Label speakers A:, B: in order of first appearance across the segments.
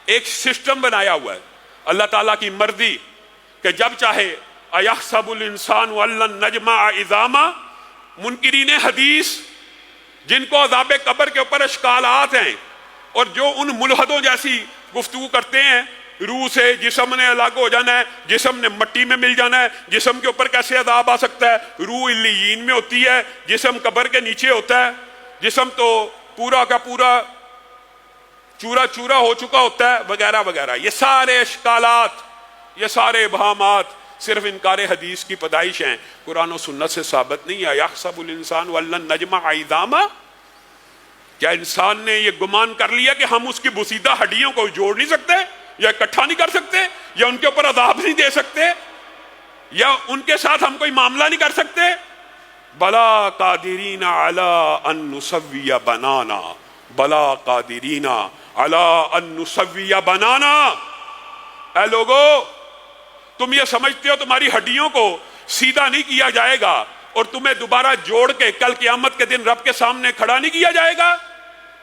A: ایک سسٹم بنایا ہوا ہے اللہ تعالیٰ کی مرضی کہ جب چاہے اَيَحْسَبُ الْإِنسَانُ أَلَّن نَّجْمَعَ عِظَامًا، منکرین حدیث جن کو عذاب قبر کے اوپر اشکالات ہیں اور جو ان ملحدوں جیسی گفتگو کرتے ہیں، روح سے جسم نے الگ ہو جانا ہے، جسم نے مٹی میں مل جانا ہے، جسم کے اوپر کیسے عذاب آ سکتا ہے، روح علیین میں ہوتی ہے، جسم قبر کے نیچے ہوتا ہے، جسم تو پورا کا پورا چورا چورا ہو چکا ہوتا ہے، وغیرہ وغیرہ. یہ سارے اشکالات، یہ سارے ابہامات صرف انکار حدیث کی پیدائش ہیں، قرآن و سنت سے ثابت نہیں ہے. یحسب الانسان ولن نجمع عظاما، کیا انسان نے یہ گمان کر لیا کہ ہم اس کی بسیدہ ہڈیوں کو جوڑ نہیں سکتے، یا اکٹھا نہیں کر سکتے، یا ان کے اوپر عذاب نہیں دے سکتے، یا ان کے ساتھ ہم کوئی معاملہ نہیں کر سکتے؟ بلا قادرین علی ان نسوی بنانا، بلا قادرین علی ان نسوی بنانا. اے لوگو، تم یہ سمجھتے ہو تمہاری ہڈیوں کو سیدھا نہیں کیا جائے گا اور تمہیں دوبارہ جوڑ کے کل قیامت کے دن رب کے سامنے کھڑا نہیں کیا جائے گا؟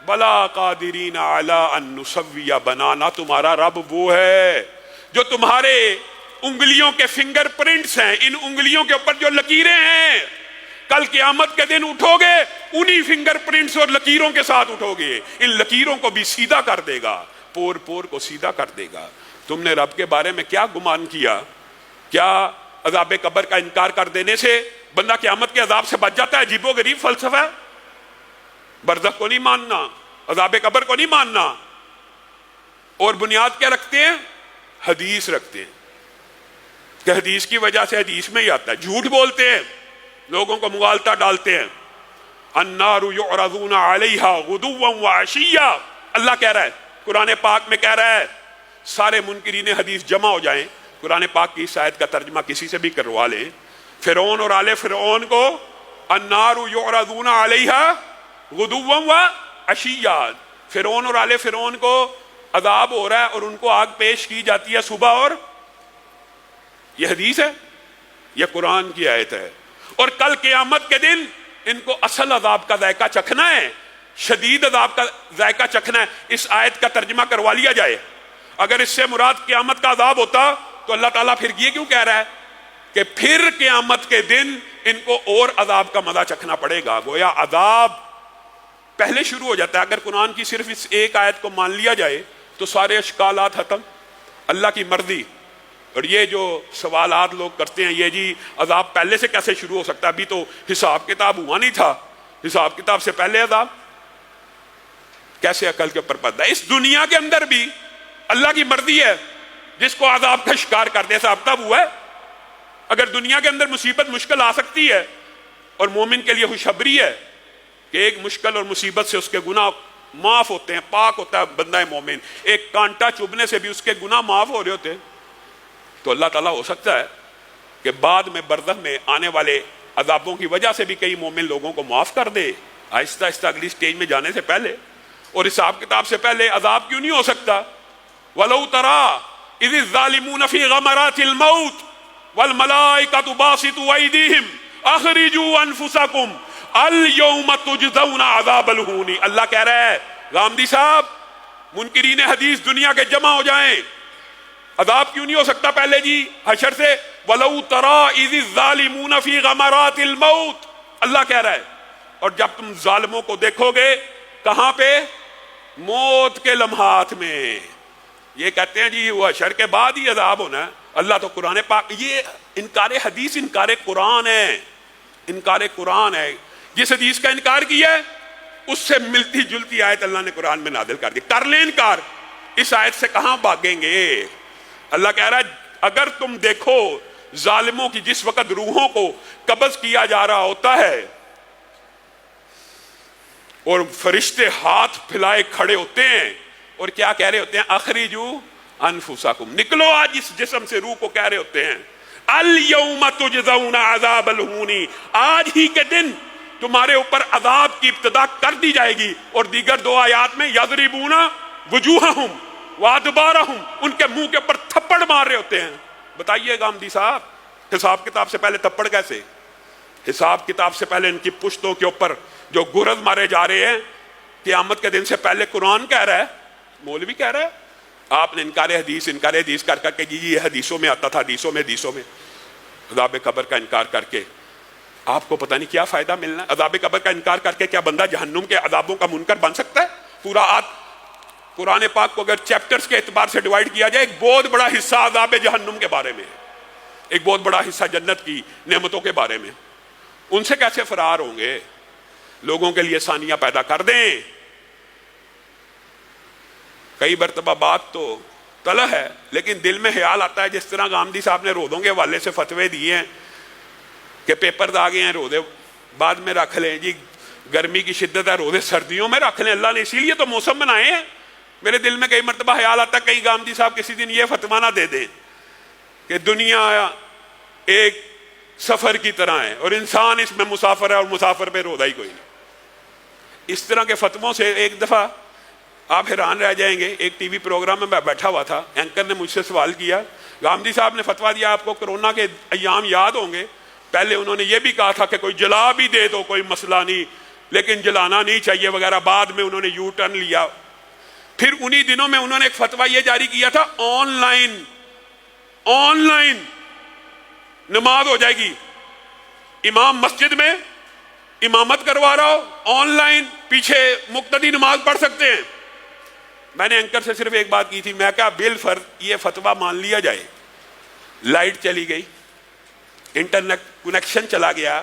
A: بلا قادرین علی ان نسوی بنانا. تمہارا رب وہ ہے جو تمہارے انگلیوں کے فنگر پرنٹس ہیں، ان انگلیوں کے اوپر جو لکیریں ہیں، کل قیامت کے دن اٹھو گے انہی فنگر پرنٹس اور لکیروں کے ساتھ اٹھو گے. ان لکیروں کو بھی سیدھا کر دے گا، پور پور کو سیدھا کر دے گا. تم نے رب کے بارے میں کیا گمان کیا؟ کیا عذاب قبر کا انکار کر دینے سے بندہ قیامت کے عذاب سے بچ جاتا ہے؟ عجیب و غریب فلسفہ ہے. برزخ کو نہیں ماننا، عذاب قبر کو نہیں ماننا، اور بنیاد کیا رکھتے ہیں؟ حدیث رکھتے ہیں کہ حدیث کی وجہ سے حدیث میں ہی آتا ہے. جھوٹ بولتے ہیں، لوگوں کو مغالطہ ڈالتے ہیں. النار یعرضون علیہا غدوا وعشیا، اللہ کہہ رہا ہے، قرآن پاک میں کہہ رہا ہے سارے منکرین حدیث جمع ہو جائیں، قرآن پاک کی اس آیت کا ترجمہ کسی سے بھی کروا لیں. فرعون اور آل فرعون کو النار یعرضون علیہا غدوا وعشیا، فرعون اور آل فرعون کو عذاب ہو رہا ہے اور ان کو آگ پیش کی جاتی ہے صبح اور. یہ حدیث ہے، یہ قرآن کی آیت ہے. اور کل قیامت کے دن ان کو اصل عذاب کا ذائقہ چکھنا ہے، شدید عذاب کا ذائقہ چکھنا ہے. اس آیت کا ترجمہ کروا لیا جائے. اگر اس سے مراد قیامت کا عذاب ہوتا تو اللہ تعالیٰ پھر یہ کیوں کہہ رہا ہے کہ پھر قیامت کے دن ان کو اور عذاب کا مزہ چکھنا پڑے گا؟ گویا عذاب پہلے شروع ہو جاتا ہے. اگر قرآن کی صرف اس ایک آیت کو مان لیا جائے تو سارے اشکالات ختم. اللہ کی مرضی. اور یہ جو سوالات لوگ کرتے ہیں، یہ جی عذاب پہلے سے کیسے شروع ہو سکتا ہے؟ ابھی تو حساب کتاب ہوا نہیں تھا، حساب کتاب سے پہلے عذاب کیسے عقل کے اوپر پڑتا ہے؟ اس دنیا کے اندر بھی اللہ کی مرضی ہے، جس کو عذاب کا شکار کر دے. صاحب تب ہوا ہے. اگر دنیا کے اندر مصیبت مشکل آ سکتی ہے اور مومن کے لیے خوشخبری ہے کہ ایک مشکل اور مصیبت سے اس کے گناہ معاف ہوتے ہیں، پاک ہوتا ہے بندہ مومن، ایک کانٹا چبھنے سے بھی اس کے گناہ معاف ہو رہے ہوتے ہیں، تو اللہ تعالیٰ ہو سکتا ہے کہ بعد میں برزخ میں آنے والے عذابوں کی وجہ سے بھی کئی مومن لوگوں کو معاف کر دے، آہستہ آہستہ اگلی سٹیج میں جانے سے پہلے. اور حساب کتاب سے پہلے عذاب کیوں نہیں ہو سکتا؟ وَلَوْ تَرَىٰ إِذِ الظَّالِمُونَ فِي غَمَرَاتِ الْمَوْتِ وَالْمَلَائِكَةُ بَاسِطُو أَيْدِيهِمْ أَخْرِجُوا أَنفُسَكُمْ الْيَوْمَ تُجْزَوْنَ عَذَابَ الْهُونِ. اللہ کہہ رہا ہے غامدی صاحب، منکرین حدیث دنیا کے جمع ہو جائیں. عذاب کیوں نہیں ہو سکتا پہلے جی حشر سے؟ وَلَوْ تَرَىٰ إِذِ الظَّالِمُونَ فِي غَمَرَاتِ الْمَوْتِ، اللہ کہہ رہا ہے. اور جب تم ظالموں کو دیکھو گے کہاں پہ؟ موت کے لمحات میں. یہ کہتے ہیں جی وہ حشر کے بعد ہی عذاب ہونا ہے. اللہ تو قرآن پاک، یہ انکار حدیث انکار قرآن ہے، انکار قرآن ہے. جس حدیث کا انکار کیا ہے اس سے ملتی جلتی آیت اللہ نے قرآن میں نازل کر دی. کر لیں انکار، اس آیت سے کہاں بھاگیں گے؟ اللہ کہہ رہا ہے اگر تم دیکھو ظالموں کی جس وقت روحوں کو قبض کیا جا رہا ہوتا ہے اور فرشتے ہاتھ پھیلائے کھڑے ہوتے ہیں اور کیا کہہ رہے ہوتے ہیں؟ اخرجوا انفسکم، نکلو آج اس جسم سے. روح کو کہہ رہے ہوتے ہیں الیوم تجزون عذاب الہون، آج ہی کے دن تمہارے اوپر عذاب کی ابتدا کر دی جائے گی. اور دیگر دو آیات میں یضربون وجوہہم وادبارہم، ان کے منہ کے اوپر تھپڑ مار رہے ہوتے ہیں. بتائیے غامدی صاحب، حساب کتاب سے پہلے تھپڑ کیسے؟ حساب کتاب سے پہلے ان کی پشتوں کے اوپر جو گرز مارے جا رہے ہیں قیامت کے دن سے پہلے. قرآن کہہ رہا ہے، مولوی کہہ رہا ہے آپ نے انکار حدیث کر کے جی یہ حدیثوں میں آتا تھا، حدیثوں میں عذاب قبر کا انکار کر کے آپ کو پتہ نہیں کیا فائدہ ملنا ہے۔ عذاب قبر کا انکار کر کے کیا بندہ جہنم کے عذابوں کا منکر بن سکتا ہے؟ پورا قرآن پاک کو اگر چیپٹرز کے اعتبار سے ڈیوائیڈ کیا جائے، ایک بہت بڑا حصہ عذاب جہنم کے بارے میں ہے، ایک بہت بڑا حصہ جنت کی نعمتوں کے بارے میں۔ ان سے کیسے فرار ہوں گے؟ لوگوں کے لیے آسانیاں پیدا کر دیں۔ کئی مرتبہ بات تو طلح ہے لیکن دل میں خیال آتا ہے، جس طرح غامدی صاحب نے رودوں کے حوالے سے فتوے دیے ہیں کہ پیپر آ گئے ہیں، رودے بعد میں رکھ لیں، جی گرمی کی شدت ہے رودے سردیوں میں رکھ لیں، اللہ نے اسی لیے تو موسم بنائے ہیں۔ میرے دل میں کئی مرتبہ خیال آتا ہے کئی غامدی صاحب کسی دن یہ فتویٰ نہ دے دیں کہ دنیا ایک سفر کی طرح ہے اور انسان اس میں مسافر ہے اور مسافر پہ رودا ہی کوئی نہیں۔ اس طرح کے فتووں سے ایک دفعہ آپ حیران رہ جائیں گے۔ ایک ٹی وی پروگرام میں بیٹھا ہوا تھا، اینکر نے مجھ سے سوال کیا، غامدی صاحب نے فتویٰ دیا، آپ کو کرونا کے ایام یاد ہوں گے، پہلے انہوں نے یہ بھی کہا تھا کہ کوئی جلا بھی دے تو کوئی مسئلہ نہیں لیکن جلانا نہیں چاہیے وغیرہ، بعد میں انہوں نے یو ٹرن لیا۔ پھر انہی دنوں میں انہوں نے ایک فتویٰ یہ جاری کیا تھا، آن لائن نماز ہو جائے گی، امام مسجد میں امامت کروا رہا ہو، آن لائن پیچھے مقتدی نماز پڑھ سکتے ہیں۔ میں نے اینکر سے صرف ایک بات کی تھی، میں کہا بالفرض یہ فتویٰ مان لیا جائے، لائٹ چلی گئی، انٹرنیٹ کنیکشن چلا گیا،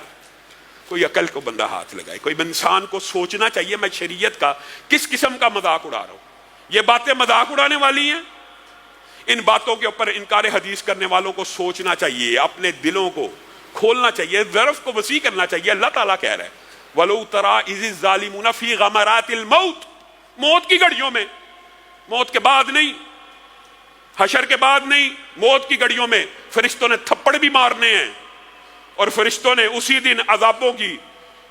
A: کوئی عقل کو بندہ ہاتھ لگائے، کوئی انسان کو سوچنا چاہیے میں شریعت کا کس قسم کا مذاق اڑا رہا ہوں۔ یہ باتیں مذاق اڑانے والی ہیں؟ ان باتوں کے اوپر انکار حدیث کرنے والوں کو سوچنا چاہیے، اپنے دلوں کو کھولنا چاہیے، ظرف کو وسیع کرنا چاہیے۔ اللہ تعالیٰ کہہ رہا ہے وَلَوْ تَرَىٰ إِذِ الظَّالِمُونَ فِي غَمَرَاتِ الْمَوْتِ، موت کی گھڑیوں میں، موت کے بعد نہیں، حشر کے بعد نہیں، موت کی گھڑیوں میں فرشتوں نے تھپڑ بھی مارنے ہیں اور فرشتوں نے اسی دن عذابوں کی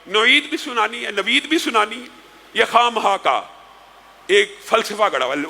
A: نوید بھی سنانی ہے، نوید بھی سنانی ہے۔ یہ خواہ مخواہ کا ایک فلسفہ گڑا ہوا ہے۔